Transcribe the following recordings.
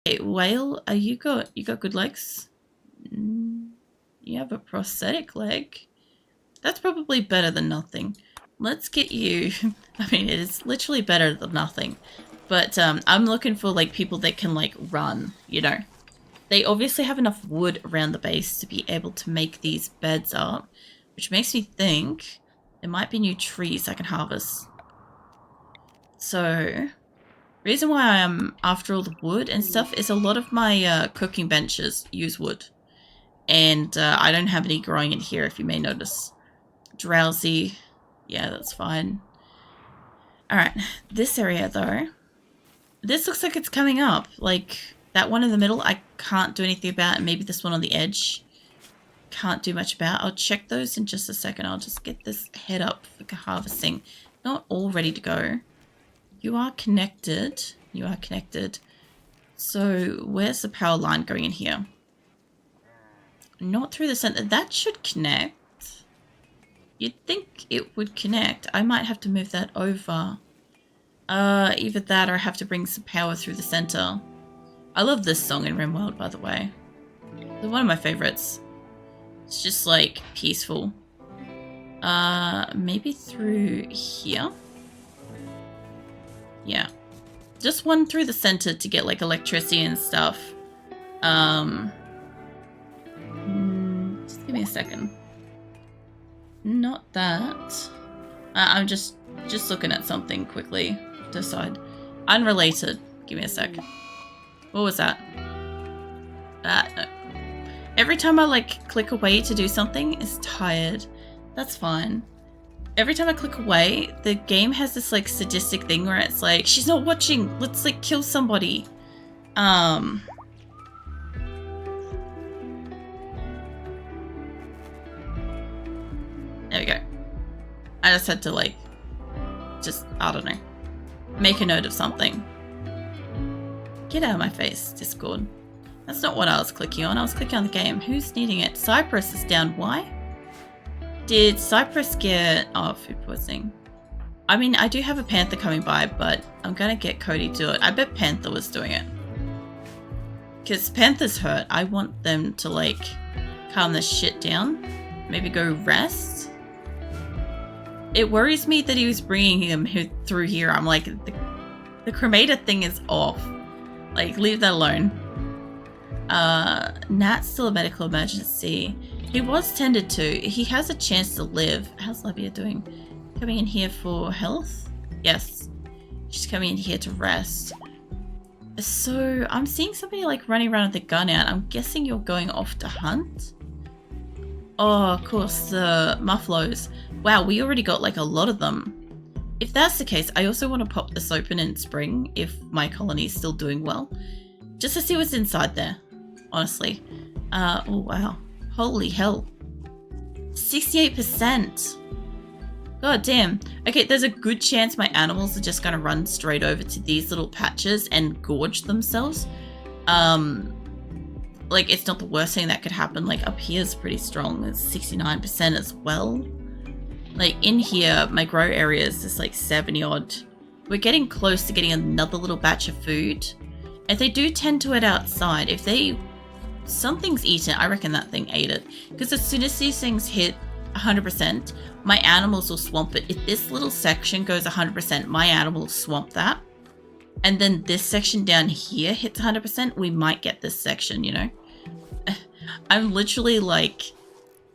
Okay, whale, you got good legs? You have a prosthetic leg? That's probably better than nothing. Let's get you... I mean, it is literally better than nothing. But I'm looking for like people that can like run, you know. They obviously have enough wood around the base to be able to make these beds up, which makes me think there might be new trees I can harvest. So, reason why I'm after all the wood and stuff is a lot of my cooking benches use wood. And I don't have any growing in here, if you may notice. Drowsy. Yeah, that's fine. Alright, this area though. This looks like it's coming up. Like, that one in the middle I can't do anything about. And maybe this one on the edge can't do much about. I'll check those in just a second. I'll just get this head up for harvesting. Not all ready to go. You are connected. You are connected. So, where's the power line going in here? Not through the center. That should connect. You'd think it would connect. I might have to move that over. Either that or I have to bring some power through the center. I love this song in RimWorld, by the way. It's one of my favorites. It's just like peaceful. Maybe through here? Yeah. Just one through the center to get like electricity and stuff. Just give me a second. Not that. I'm just looking at something quickly. Decide. Unrelated. Give me a sec. What was that? No. Every time I like click away to do something, it's tired. That's fine. Every time I click away, the game has this like sadistic thing where it's like, she's not watching. Let's like kill somebody. There we go. I just had to like, I don't know, make a note of something. Get out of my face, Discord. That's not what I was clicking on. I was clicking on the game. Who's needing it? Cypress is down. Why? Did Cypress get... Oh, food poisoning. I mean, I do have a panther coming by, but I'm gonna get Cody to do it. I bet Panther was doing it. Because Panther's hurt. I want them to, like, calm this shit down. Maybe go rest. It worries me that he was bringing him through here. I'm like, the cremator thing is off. Like, leave that alone. Nat's still a medical emergency. He was tended to. He has a chance to live. How's Labia doing? Coming in here for health? Yes. She's coming in here to rest. So, I'm seeing somebody like running around with a gun out. I'm guessing you're going off to hunt? Oh, of course, the muffaloes. Wow, we already got like a lot of them. If that's the case, I also want to pop this open in spring if my colony is still doing well. Just to see what's inside there, honestly. Oh wow. Holy hell. 68%. God damn. Okay, there's a good chance my animals are just going to run straight over to these little patches and gorge themselves. Like, it's not the worst thing that could happen. Like, up here is pretty strong. It's 69% as well. Like, in here, my grow area is just like 70 odd. We're getting close to getting another little batch of food. If they do tend to it outside, if something's eaten, I reckon that thing ate it. Because as soon as these things hit 100%, my animals will swamp it. If this little section goes 100%, my animals swamp that. And then this section down here hits 100%, we might get this section, you know? I'm literally like,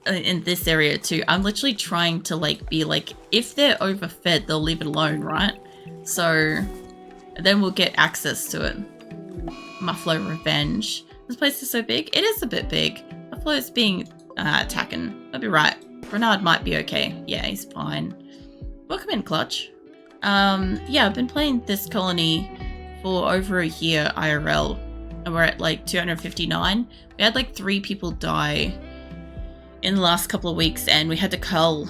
in this area too, I'm literally trying to like be like, if they're overfed, they'll leave it alone, right? So then we'll get access to it. Muffalo Revenge. This place is so big. It is a bit big. Muffalo's being attacking. I'll be right. Bernard might be okay. Yeah, he's fine. Welcome in, Clutch. Yeah, I've been playing this colony for over a year IRL, and we're at like 259. We had like 3 people die in the last couple of weeks, and we had to cull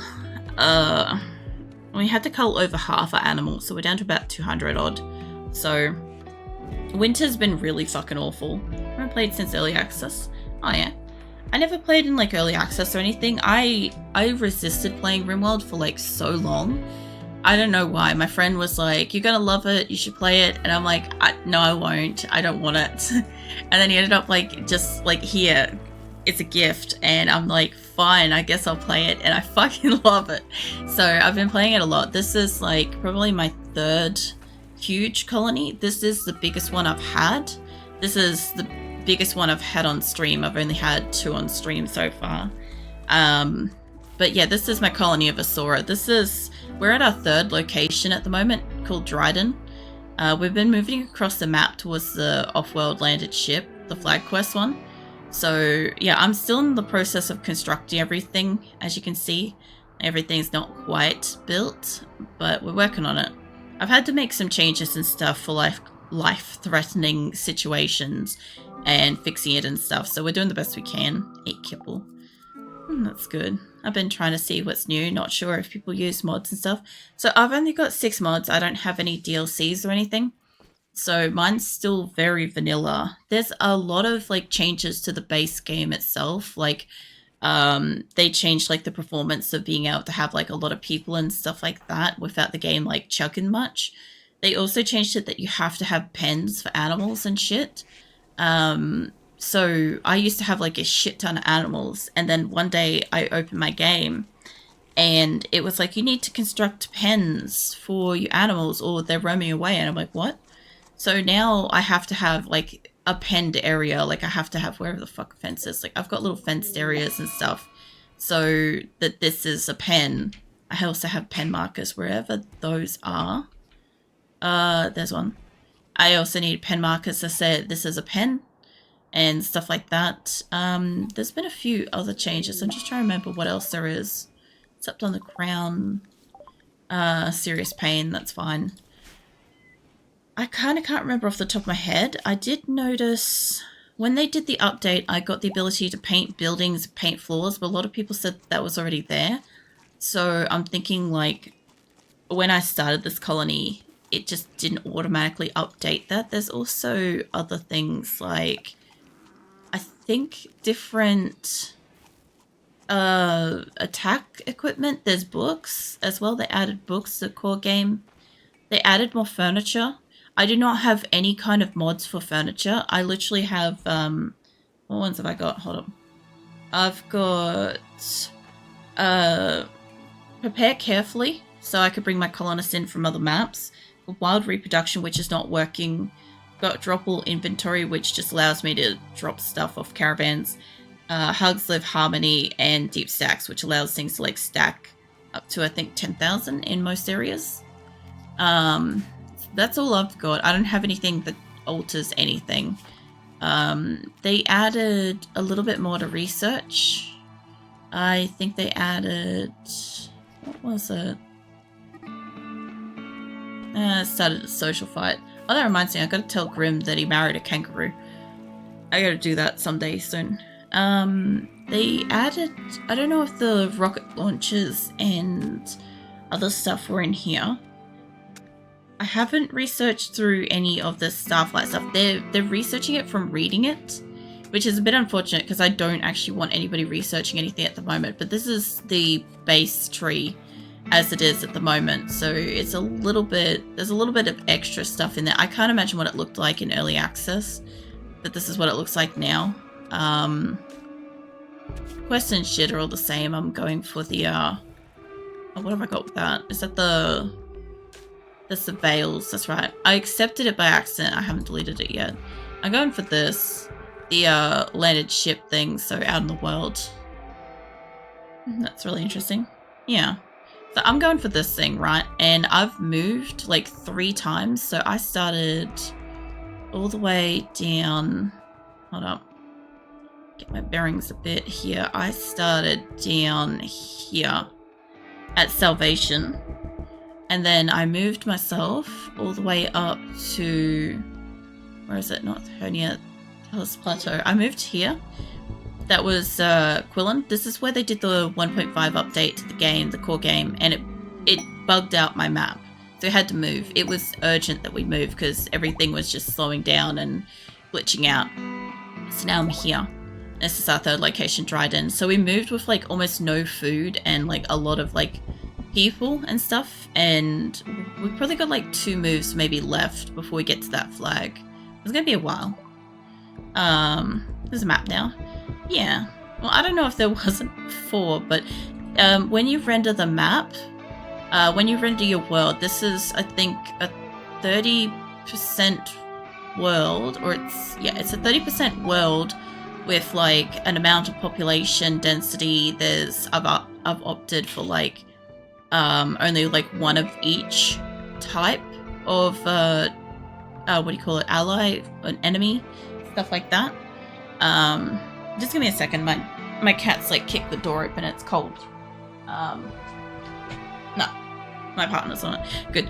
over half our animals, so we're down to about 200 odd. So winter's been really fucking awful. I haven't played since early access. Oh yeah, I never played in like early access or anything. I resisted playing RimWorld for like so long. I don't know why. My friend was like, "You're gonna love it. You should play it." And I'm like, "No, I won't. I don't want it." And then he ended up like, just like, "Here, it's a gift." And I'm like, "Fine, I guess I'll play it." And I fucking love it. So I've been playing it a lot. This is like probably my third huge colony. This is the biggest one I've had. This is the biggest one I've had on stream. I've only had 2 on stream so far. But yeah, this is my colony of Asora. We're at our 3rd location at the moment, called Dryden. We've been moving across the map towards the off-world landed ship, the flag quest one. So yeah, I'm still in the process of constructing everything. As you can see, everything's not quite built, but we're working on it. I've had to make some changes and stuff for life-threatening situations and fixing it and stuff, so we're doing the best we can. 8 kibble. That's good. I've been trying to see what's new, not sure if people use mods and stuff. So I've only got 6 mods. I don't have any DLCs or anything. So mine's still very vanilla. There's a lot of like changes to the base game itself. Like they changed like the performance of being able to have like a lot of people and stuff like that without the game like chugging much. They also changed it that you have to have pens for animals and shit. So I used to have like a shit ton of animals, and then one day I opened my game and it was like, you need to construct pens for your animals or they're roaming away. And I'm like, what? So now I have to have like a penned area. Like I have to have wherever the fuck fence is. Like I've got little fenced areas and stuff so that this is a pen. I also have pen markers wherever those are. There's one. I also need pen markers to say this is a pen and stuff like that. There's been a few other changes. I'm just trying to remember what else there is. Except on the crown. Serious pain, that's fine. I kind of can't remember off the top of my head. I did notice when they did the update, I got the ability to paint buildings, paint floors, but a lot of people said that was already there. So I'm thinking like, when I started this colony, it just didn't automatically update that. There's also other things like, I think different attack equipment. There's books as well. They added books to the core game. They added more furniture. I do not have any kind of mods for furniture. I literally have, what ones have I got? Hold on. I've got, Prepare Carefully, so I could bring my colonists in from other maps. Wild Reproduction, which is not working. Got Droppable Inventory, which just allows me to drop stuff off caravans. HugsLib, Harmony, and Deep Stacks, which allows things to like stack up to I think 10,000 in most areas. That's all I've got. I don't have anything that alters anything. They added a little bit more to research. I think they added, what was it? Started a social fight. Oh, that reminds me, I gotta tell Grim that he married a kangaroo. I gotta do that someday soon. They added, I don't know if the rocket launchers and other stuff were in here. I haven't researched through any of the Starflight stuff. They're researching it from reading it, which is a bit unfortunate because I don't actually want anybody researching anything at the moment. But this is the base tree as it is at the moment, so it's a little bit, there's a little bit of extra stuff in there. I can't imagine what it looked like in early access, but this is what it looks like now. Quests and shit are all the same. I'm going for the oh, what have I got with that? Is that the surveils? That's right. I accepted it by accident. I haven't deleted it yet. I'm going for this, the landed ship thing, so out in the world. That's really interesting. Yeah. So I'm going for this thing, right? And I've moved like 3 times. So I started all the way down. Hold up. Get my bearings a bit here. I started down here at Salvation. And then I moved myself all the way up to, where is it? North Hernia, Talus Plateau. I moved here. That was Quillen. This is where they did the 1.5 update to the game, the core game, and it bugged out my map. So I had to move. It was urgent that we move because everything was just slowing down and glitching out. So now I'm here. This is our 3rd location, Dryden. So we moved with like almost no food and like a lot of like people and stuff, and we've probably got like 2 moves maybe left before we get to that flag. It's gonna be a while. There's a map now. Yeah. Well, I don't know if there wasn't before, but when you render the map, when you render your world, this is, I think, a 30% world, or it's a 30% world with like an amount of population density. I've opted for like only like one of each type of what do you call it, ally, an enemy, stuff like that. Just give me a second, my cat's like kicked the door open, it's cold. No, my partner's on it. Good.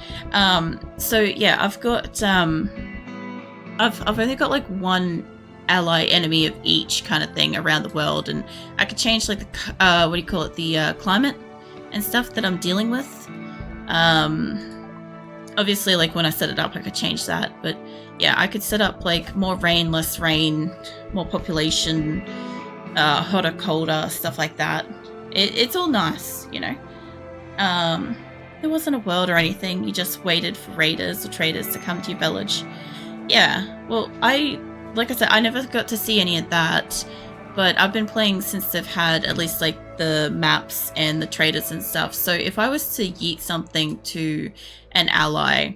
So yeah, I've got I've only got like one ally enemy of each kind of thing around the world, and I could change like the what do you call it, the climate and stuff that I'm dealing with. Obviously, like when I set it up, I could change that, but yeah, I could set up like more rain, less rain, more population, hotter, colder, stuff like that. It's all nice, you know. There wasn't a world or anything. You just waited for raiders or traders to come to your village. Yeah, well, like I said, I never got to see any of that, but I've been playing since they've had at least like the maps and the traders and stuff. So if I was to yeet something to an ally,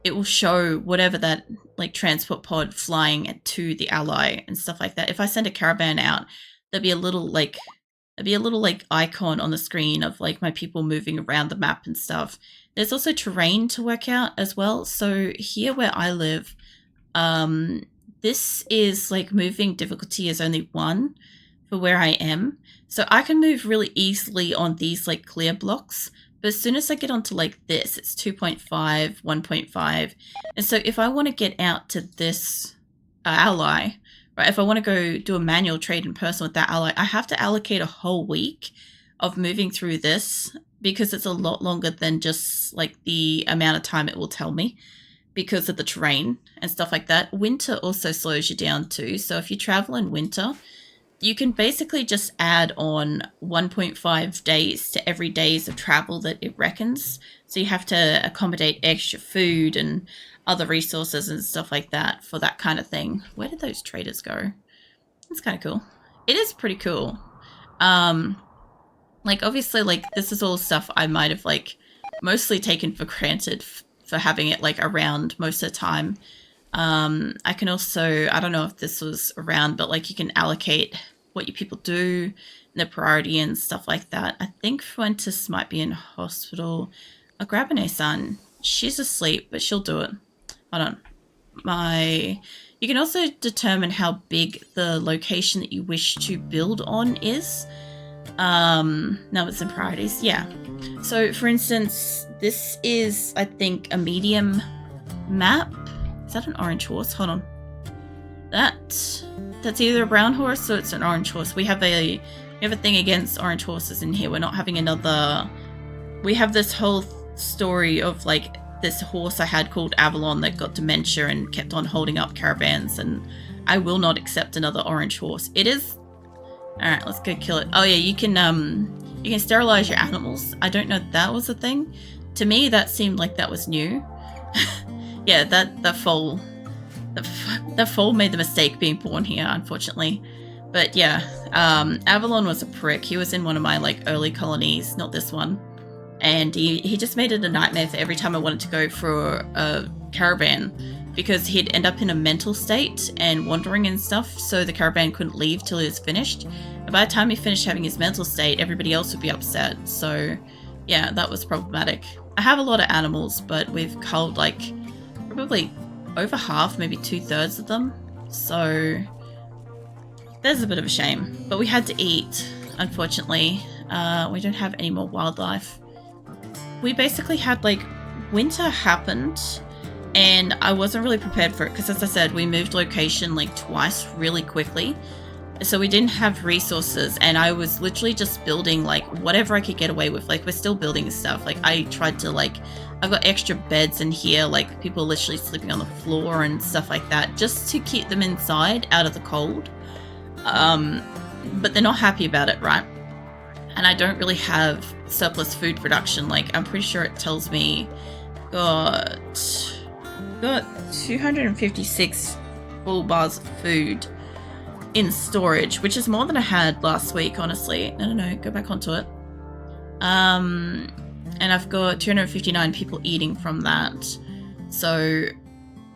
it will show whatever that like transport pod flying to the ally and stuff like that. If I send a caravan out, there'd be a little like icon on the screen of like my people moving around the map and stuff. There's also terrain to work out as well. So here where I live, this is like moving difficulty is only 1 for where I am. So I can move really easily on these like clear blocks. But as soon as I get onto like this, it's 2.5, 1.5. And so if I want to get out to this ally, right, if I want to go do a manual trade in person with that ally, I have to allocate a whole week of moving through this, because it's a lot longer than just like the amount of time it will tell me because of the terrain and stuff like that. Winter also slows you down too. So if you travel in winter, you can basically just add on 1.5 days to every days of travel that it reckons. So you have to accommodate extra food and other resources and stuff like that for that kind of thing. Where did those traders go? That's kind of cool. It is pretty cool. Like obviously, like this is all stuff I might have like mostly taken for granted for having it like around most of the time. I can also, I don't know if this was around, but like you can allocate what your people do, their priority and stuff like that. I think Fuentes might be in hospital. I'll grab an Asan. She's asleep, but she'll do it. Hold on. You can also determine how big the location that you wish to build on is. Now it's in priorities. Yeah. So for instance, this is, I think, a medium map. Is that an orange horse? Hold on. That's either a brown horse or it's an orange horse. We have a thing against orange horses in here. We're not having another. We have this whole story of like this horse I had called Avalon that got dementia and kept on holding up caravans, and I will not accept another orange horse. It is. All right, let's go kill it. Oh yeah, you can sterilize your animals. I don't know if that was a thing. To me, that seemed like that was new. Yeah, that foal made the mistake being born here, unfortunately. But yeah, Avalon was a prick. He was in one of my like early colonies, not this one, and he just made it a nightmare for every time I wanted to go for a caravan, because he'd end up in a mental state and wandering and stuff, so the caravan couldn't leave till he was finished. And by the time he finished having his mental state, everybody else would be upset. So yeah, that was problematic. I have a lot of animals, but we've culled like probably over half, maybe 2/3 of them. So there's a bit of a shame. But we had to eat, unfortunately. We don't have any more wildlife. We basically had like winter happened, and I wasn't really prepared for it because, as I said, we moved location like twice really quickly. So we didn't have resources, and I was literally just building like whatever I could get away with. Like we're still building stuff. Like I tried to like, I've got extra beds in here, like people literally sleeping on the floor and stuff like that, just to keep them inside out of the cold. But they're not happy about it, right? and I don't really have surplus food production. Like, I'm pretty sure it tells me got 256 full bars of food in storage, which is more than I had last week, honestly. No, go back onto it. And I've got 259 people eating from that. So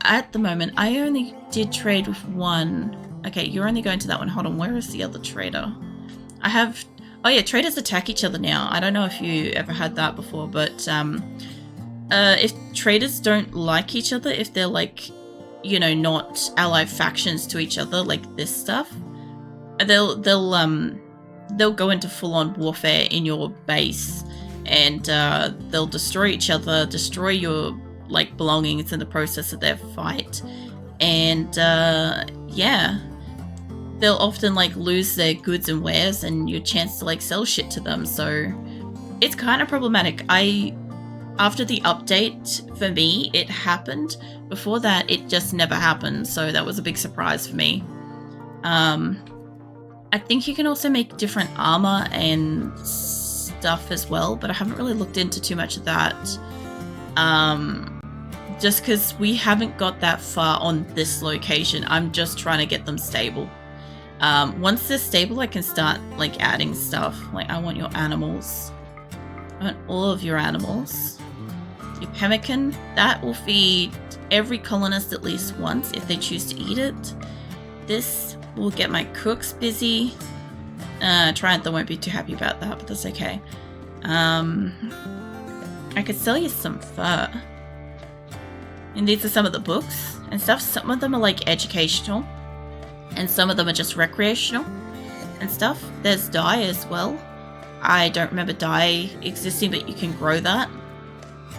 at the moment, I only did trade with one. Okay, you're only going to that one. Hold on, where is the other trader? I have... Oh yeah, traders attack each other now. I don't know if you ever had that before, but if traders don't like each other, if they're like, you know, not allied factions to each other, like this stuff, they'll go into full-on warfare in your base, and they'll destroy each other, destroy your like belongings in the process of their fight, and yeah, they'll often like lose their goods and wares and your chance to like sell shit to them. So it's kind of problematic. After the update, for me, it happened. Before that, it just never happened. So that was a big surprise for me. I think you can also make different armor and stuff as well, but I haven't really looked into too much of that. Just because we haven't got that far on this location. I'm just trying to get them stable. Once they're stable, I can start like adding stuff. Like, I want your animals. I want all of your animals. Your pemmican, that will feed every colonist at least once if they choose to eat it. This will get my cooks busy. Triantha won't be too happy about that, but that's okay. I could sell you some fur. And these are some of the books and stuff. Some of them are like educational, and some of them are just recreational and stuff. There's dye as well. I don't remember dye existing, but you can grow that.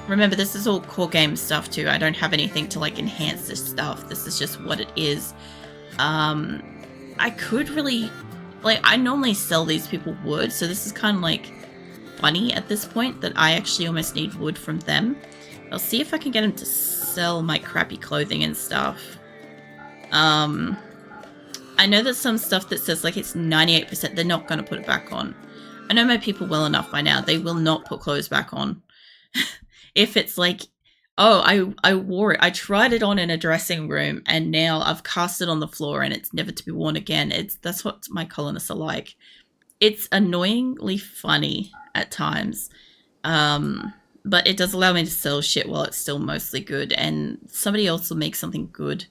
Remember, this is all core game stuff too. I don't have anything to like enhance this stuff. This is just what it is. I could really, like, I normally sell these people wood, so this is kind of like funny at this point that I actually almost need wood from them. I'll see if I can get them to sell my crappy clothing and stuff. I know there's some stuff that says like it's 98%. They're not going to put it back on. I know my people well enough by now. They will not put clothes back on. If it's like, oh, I wore it. I tried it on in a dressing room, and now I've cast it on the floor and it's never to be worn again. That's what my colonists are like. It's annoyingly funny at times. But it does allow me to sell shit while it's still mostly good, and somebody else will make something good.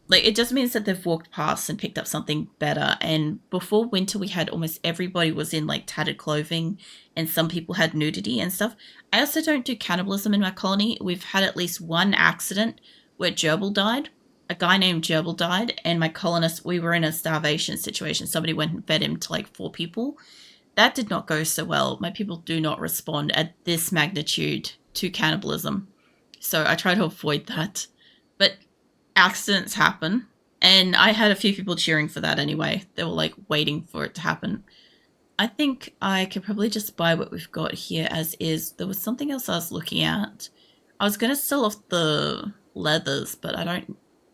Like, it just means that they've walked past and picked up something better. And before winter, we had almost everybody was in like tattered clothing, and some people had nudity and stuff. I also don't do cannibalism in my colony. We've had at least one accident where Gerbil died. A guy named Gerbil died, and my colonists, we were in a starvation situation. Somebody went and fed him to like 4 people. That did not go so well. My people do not respond at this magnitude to cannibalism. So I try to avoid that. But accidents happen, and I had a few people cheering for that anyway. They were like waiting for it to happen. I think I could probably just buy what we've got here as is. There was something else I was looking at. I was going to sell off the leathers, but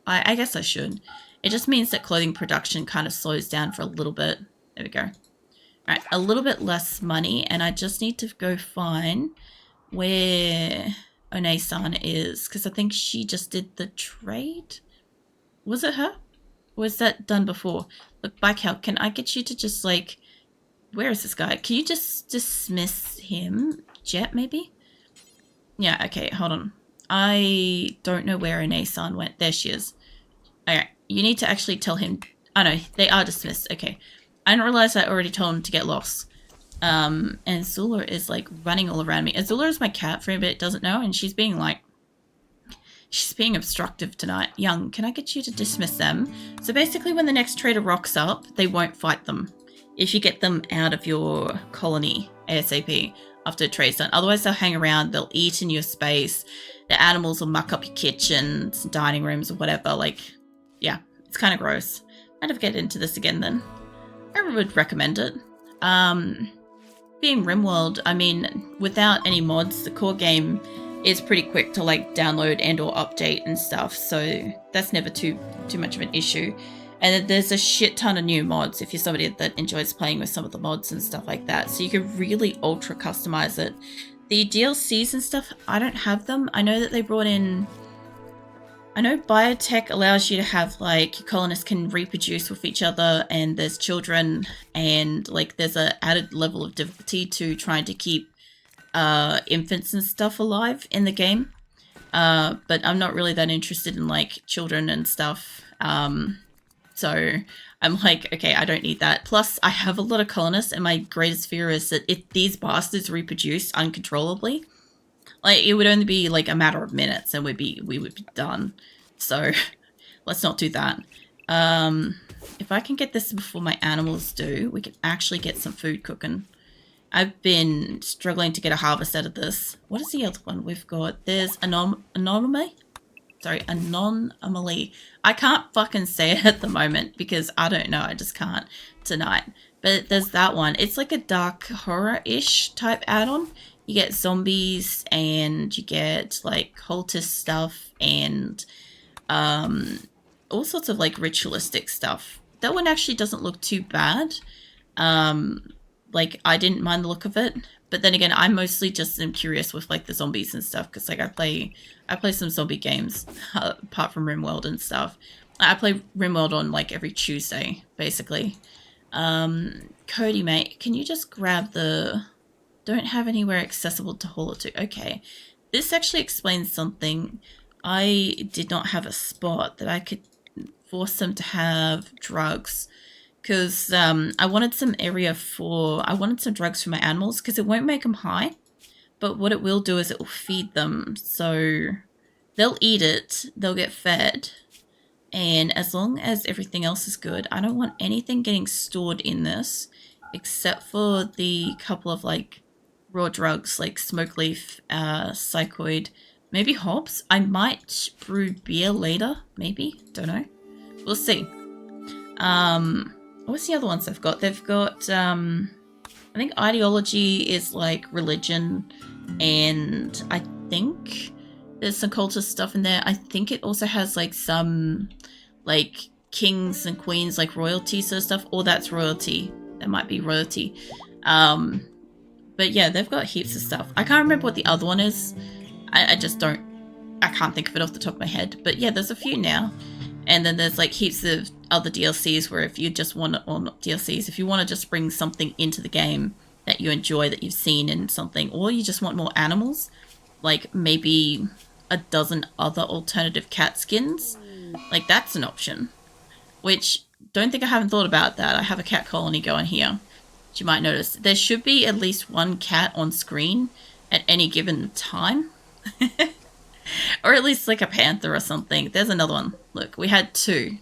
I guess I should. It just means that clothing production kind of slows down for a little bit. There we go. All right, a little bit less money, and I just need to go find where One-san is, because I think she just did the trade. Was it her? Or was that done before? Look, Bikeout, can I get you to just like, where is this guy? Can you just dismiss him? Jet, maybe? Yeah, okay, hold on. I don't know where One-san went. There she is. Alright, you need to actually tell him. Oh no, they are dismissed. Okay. I didn't realize I already told him to get lost. And Azula is like running all around me. Azula is my cat, for anybody that doesn't know, and she's being obstructive tonight. Young, can I get you to dismiss them? So basically when the next trader rocks up, they won't fight them if you get them out of your colony ASAP after a trade's done. Otherwise they'll hang around, they'll eat in your space, the animals will muck up your kitchens, dining rooms, or whatever. Like, yeah, it's kind of gross. I'd have to get into this again then. I would recommend it. Being RimWorld, I mean, without any mods, the core game is pretty quick to like download and or update and stuff, so that's never too much of an issue. And then there's a shit ton of new mods if you're somebody that enjoys playing with some of the mods and stuff like that. So you can really ultra customize it. The DLCs and stuff, I don't have them. I know that they brought in... I know biotech allows you to have, like, your colonists can reproduce with each other, and there's children, and, like, there's a added level of difficulty to trying to keep infants and stuff alive in the game. But I'm not really that interested in, like, children and stuff. So I'm like, okay, I don't need that. Plus, I have a lot of colonists, and my greatest fear is that if these bastards reproduce uncontrollably, like, it would only be, like, a matter of minutes, and we would be done. So, let's not do that. If I can get this before my animals do, we can actually get some food cooking. I've been struggling to get a harvest out of this. What is the other one we've got? There's anomaly. I can't fucking say it at the moment because I don't know. I just can't tonight. But there's that one. It's like a dark horror-ish type add-on. You get zombies and you get like cultist stuff and all sorts of like ritualistic stuff. That one actually doesn't look too bad. Like I didn't mind the look of it, but then again, I mostly just am curious with like the zombies and stuff because like I play some zombie games apart from RimWorld and stuff. I play RimWorld on like every Tuesday basically. Cody, mate, can you just grab the... Don't have anywhere accessible to haul it to. Okay. This actually explains something. I did not have a spot that I could force them to have drugs. Because I wanted some I wanted some drugs for my animals because it won't make them high. But what it will do is it will feed them. So they'll eat it. They'll get fed. And as long as everything else is good, I don't want anything getting stored in this. Except for the couple of like raw drugs like smoke leaf, psychoid, maybe hops. I might brew beer later, maybe. Don't know. We'll see. What's the other ones they've got? They've got, I think ideology is like religion, and I think there's some cultist stuff in there. I think it also has like some like kings and queens, like royalty sort of stuff, or that's royalty. That might be royalty. But yeah, they've got heaps of stuff. I can't remember what the other one is. I can't think of it off the top of my head. But yeah, there's a few now. And then there's like heaps of other DLCs where if you just want to, or not DLCs, if you want to just bring something into the game that you enjoy, that you've seen in something, or you just want more animals, like maybe a dozen other alternative cat skins, like that's an option. Which, don't think I haven't thought about that. I have a cat colony going here. You might notice there should be at least one cat on screen at any given time. Or at least like a panther or something. There's another one. Look, we had 2.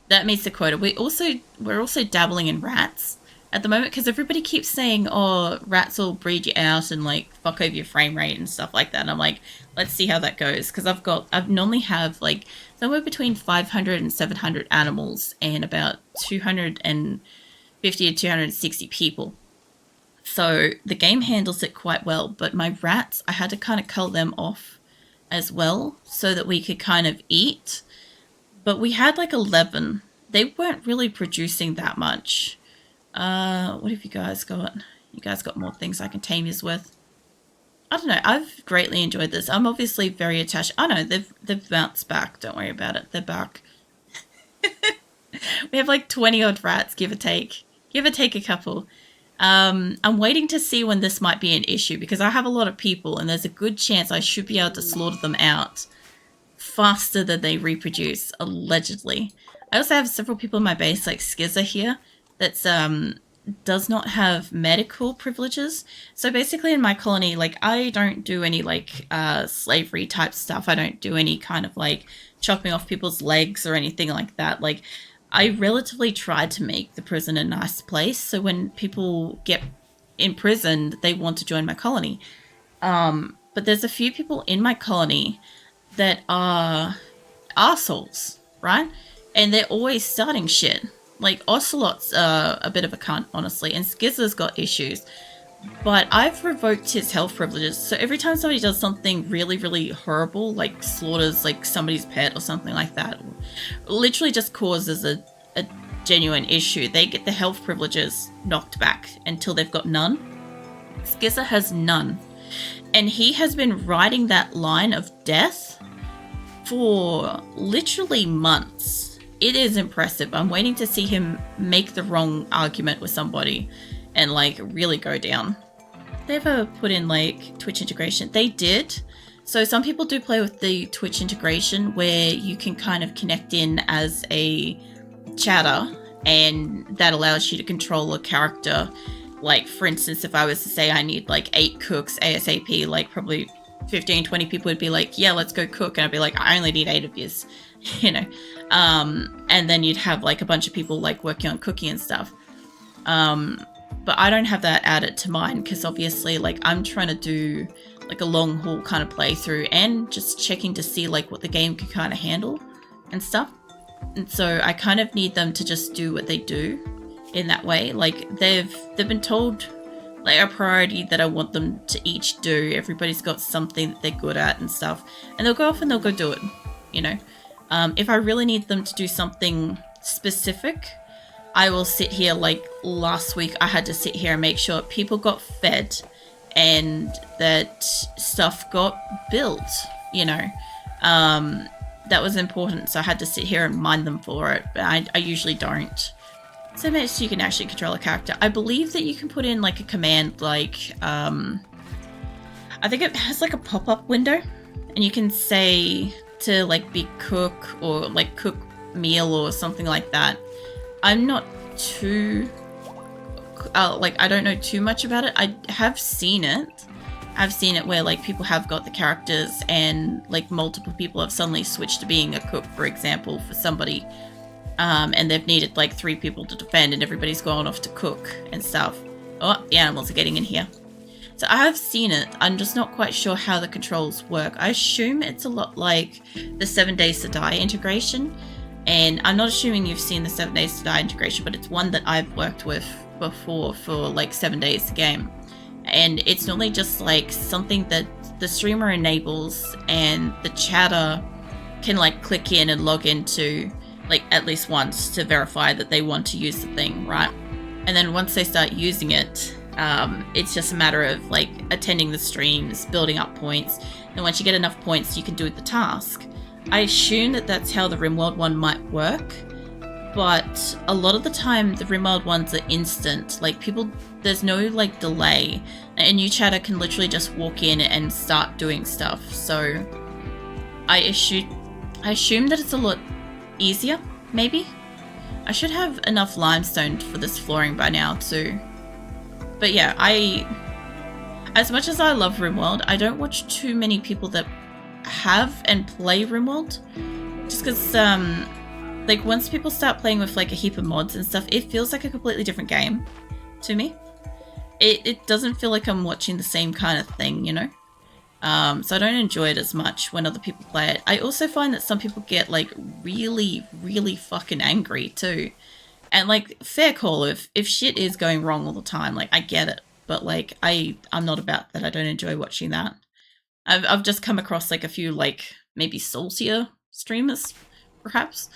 That meets the quota. We're also dabbling in rats at the moment because everybody keeps saying, oh, rats will breed you out and like fuck over your frame rate and stuff like that. And I'm like, let's see how that goes. Because I normally have like somewhere between 500 and 700 animals and about 250 to 260 people. So the game handles it quite well, but my rats, I had to kind of cull them off as well so that we could kind of eat. But we had like 11. They weren't really producing that much. What have you guys got? You guys got more things I can tame you with? I don't know. I've greatly enjoyed this. I'm obviously very attached. Oh no, they've bounced back. Don't worry about it. They're back. We have like 20 odd rats, give or take. Give or take a couple. I'm waiting to see when this might be an issue because I have a lot of people and there's a good chance I should be able to slaughter them out faster than they reproduce, allegedly. I also have several people in my base, like Skizzer here, that's does not have medical privileges. So basically in my colony, like I don't do any like slavery type stuff. I don't do any kind of like chopping off people's legs or anything like that. Like I relatively tried to make the prison a nice place, so when people get imprisoned, they want to join my colony. But there's a few people in my colony that are arseholes, right? And they're always starting shit. Like, Ocelot's a bit of a cunt, honestly, and Skizzer's got issues. But I've revoked his health privileges, so every time somebody does something really, really horrible, like slaughters like somebody's pet or something like that, literally just causes genuine issue. They get the health privileges knocked back until they've got none. Skizzer has none. And he has been riding that line of death for literally months. It is impressive. I'm waiting to see him make the wrong argument with somebody and like really go down. They ever put in like Twitch integration? They did. So some people do play with the Twitch integration where you can kind of connect in as a chatter, and that allows you to control a character. Like, for instance, if I was to say I need like 8 cooks ASAP, like probably 15, 20 people would be like, yeah, let's go cook. And I'd be like, I only need 8 of yous, you know. And then you'd have like a bunch of people like working on cooking and stuff. But I don't have that added to mine because obviously like I'm trying to do like a long haul kind of playthrough and just checking to see like what the game can kind of handle and stuff. And so I kind of need them to just do what they do in that way. Like they've been told like a priority that I want them to each do. Everybody's got something that they're good at and stuff, and they'll go off and they'll go do it, you know. If I really need them to do something specific, I will sit here. Like last week I had to sit here and make sure people got fed and that stuff got built, you know. That was important, so I had to sit here and mind them for it, but I usually don't. So much you can actually control a character. I believe that you can put in like a command like, I think it has like a pop-up window, and you can say to like be cook or like cook meal or something like that. I'm not too, like I don't know too much about it. I have seen it. I've seen it where like people have got the characters and like multiple people have suddenly switched to being a cook, for example, for somebody. And they've needed like 3 people to defend and everybody's gone off to cook and stuff. Oh, the animals are getting in here. So I have seen it. I'm just not quite sure how the controls work. I assume it's a lot like the 7 Days to Die integration. And I'm not assuming you've seen the 7 Days to Die integration, but it's one that I've worked with before for like 7 days to game. And it's normally just like something that the streamer enables and the chatter can like click in and log into like at least once to verify that they want to use the thing, right? And then once they start using it, it's just a matter of like attending the streams, building up points. And once you get enough points, you can do the task. I assume that that's how the RimWorld one might work, but a lot of the time the RimWorld ones are instant. Like people, there's no like delay. A new chatter can literally just walk in and start doing stuff. So I assume that it's a lot easier, maybe. I should have enough limestone for this flooring by now too. But yeah, as much as I love RimWorld, I don't watch too many people that have and play RimWorld, just because like once people start playing with like a heap of mods and stuff, it feels like a completely different game to me. It doesn't feel like I'm watching the same kind of thing, you know. So I don't enjoy it as much when other people play it. I also find that some people get like really, really fucking angry too. And like fair call if shit is going wrong all the time, like I get it. But like I'm not about that. I don't enjoy watching that. I've just come across like a few like maybe saltier streamers, perhaps.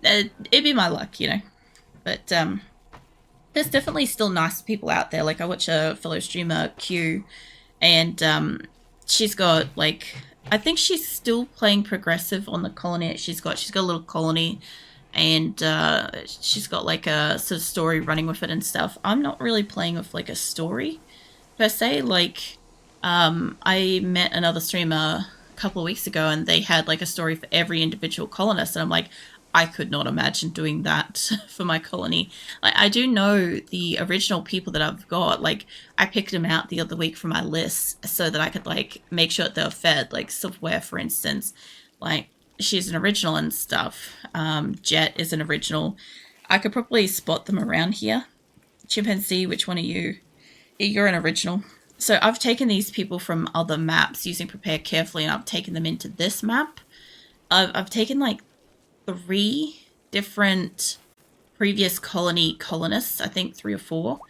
It'd be my luck, you know. But there's definitely still nice people out there. Like I watch a fellow streamer, Q, and she's got like, I think she's still playing progressive on the colony. She's got a little colony, and she's got like a sort of story running with it and stuff. I'm not really playing with like a story per se. Like I met another streamer a couple of weeks ago and they had like a story for every individual colonist, and I'm like, I could not imagine doing that for my colony. Like, I do know the original people that I've got. Like, I picked them out the other week from my list so that I could, like, make sure that they were fed. Like, Silverware, for instance. Like, she's an original and stuff. Jet is an original. I could probably spot them around here. Chimpanzee, which one are you? You're an original. So I've taken these people from other maps using Prepare Carefully, and I've taken them into this map. I've taken, like, 3 different previous colonists, I think 3 or 4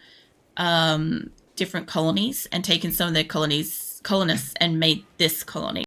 different colonies, and taken some of their colonists and made this colony.